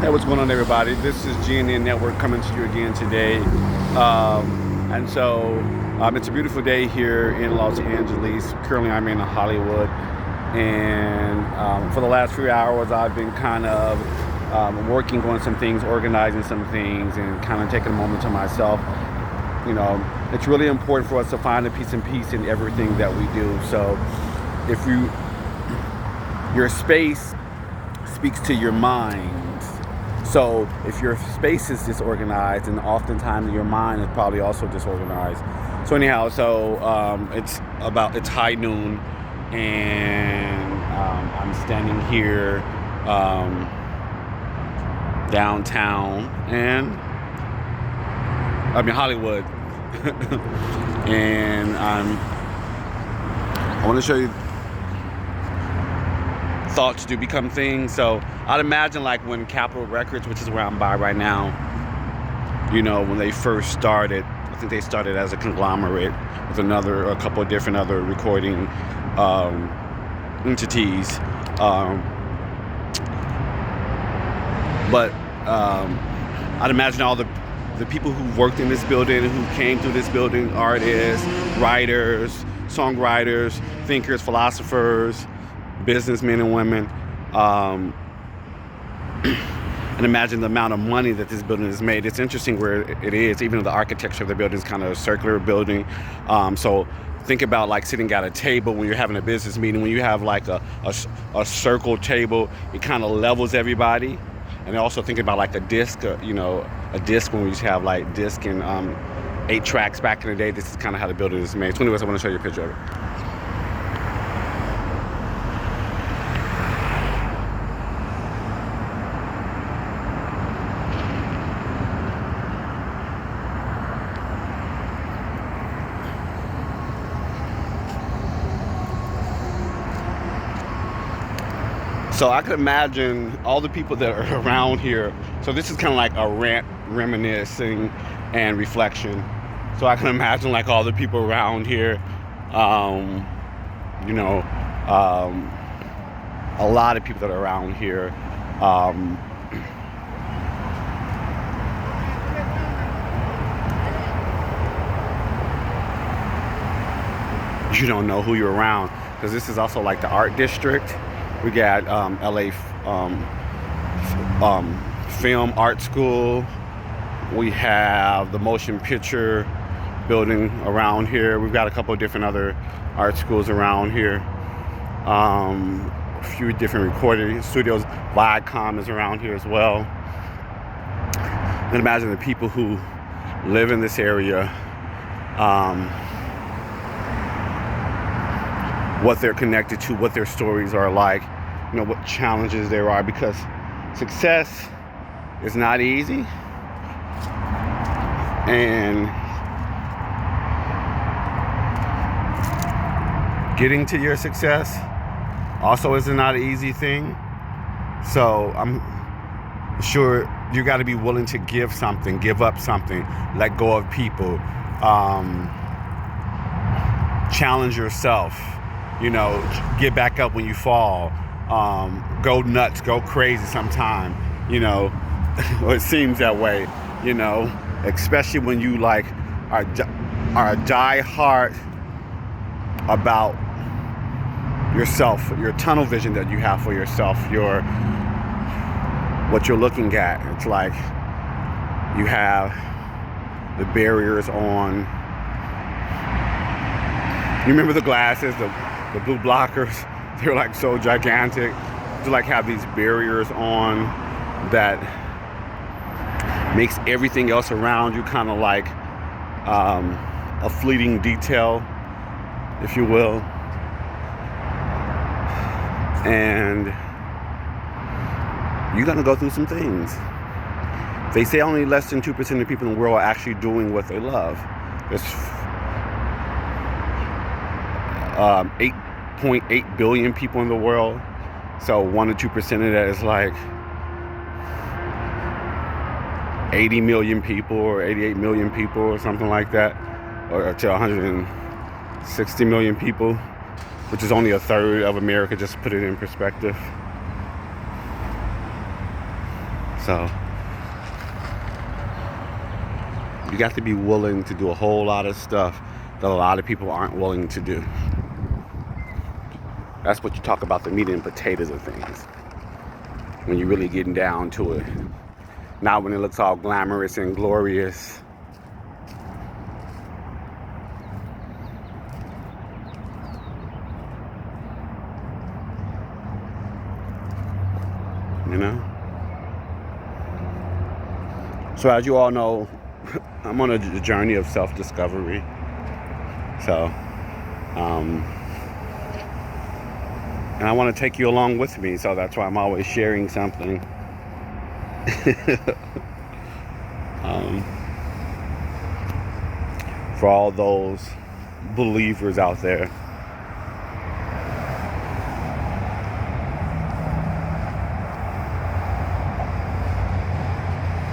Hey, what's going on, everybody? This is GNN Network coming to you again today. It's a beautiful day here in Los Angeles. Currently, I'm in Hollywood. And for the last few hours, I've been kind of working on some things, organizing some things, and kind of taking a moment to myself. You know, it's really important for us to find a peace and peace in everything that we do. So if your space speaks to your mind. So if your space is disorganized, and oftentimes your mind is probably also disorganized. So anyhow, it's high noon, and I'm standing here downtown, and Hollywood, and I want to show you thoughts do become things. So I'd imagine like when Capitol Records, which is where I'm by right now, when they first started, I think they started as a conglomerate with a couple of different other recording entities. I'd imagine all the people who worked in this building, who came through this building, artists, writers, songwriters, thinkers, philosophers, businessmen and women, and imagine the amount of money that this building has made. It's interesting where it is, even though the architecture of the building is kind of a circular building. So think about like sitting at a table when you're having a business meeting. When you have like a circle table, it kind of levels everybody. And also think about like a disc, a disc when we used to have like disc and 8 tracks back in the day. This is kind of how the building is made. So anyways, I want to show you a picture of it. So I could imagine all the people that are around here. So this is kind of like a rant, reminiscing, and reflection. So I can imagine like all the people around here, a lot of people that are around here. You don't know who you're around, because this is also like the art district. We got LA Film Art School. We have the motion picture building around here. We've got a couple of different other art schools around here. A few different recording studios. Viacom is around here as well. And imagine the people who live in this area, what they're connected to, what their stories are like, what challenges there are, because success is not easy, and getting to your success also is not an easy thing. So I'm sure you got to be willing to give something, give up something, let go of people, challenge yourself, get back up when you fall, go nuts, go crazy sometime, or it seems that way, especially when you like are die hard about yourself, your tunnel vision that you have for yourself, what you're looking at. It's like you have the barriers on. You remember the glasses, the blue blockers? They're like so gigantic. To like have these barriers on that makes everything else around you kind of like a fleeting detail, if you will. And you're gonna go through some things. They say only less than 2% of people in the world are actually doing what they love. There's 8.8 billion people in the world. So 1 to 2% of that is like 80 million people or 88 million people or something like that, or to 160 million people, which is only a third of America, just to put it in perspective. So you got to be willing to do a whole lot of stuff that a lot of people aren't willing to do. That's what you talk about, the meat and potatoes of things. When you're really getting down to it. Not when it looks all glamorous and glorious. You know? So as you all know, I'm on a journey of self-discovery. So, and I want to take you along with me, so that's why I'm always sharing something. For all those believers out there.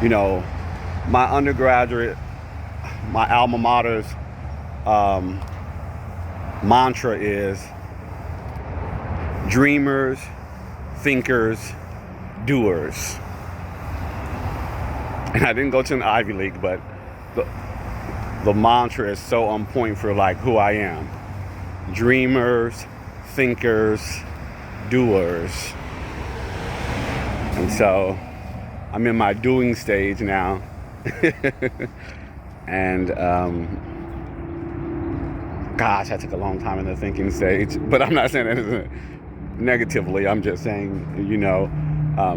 You know, my undergraduate, my alma mater's mantra is dreamers, thinkers, doers. And I didn't go to an Ivy League, but the mantra is so on point for like who I am. Dreamers, thinkers, doers. And so I'm in my doing stage now. And gosh, I took a long time in the thinking stage, but I'm not saying that negatively. I'm just saying, you know,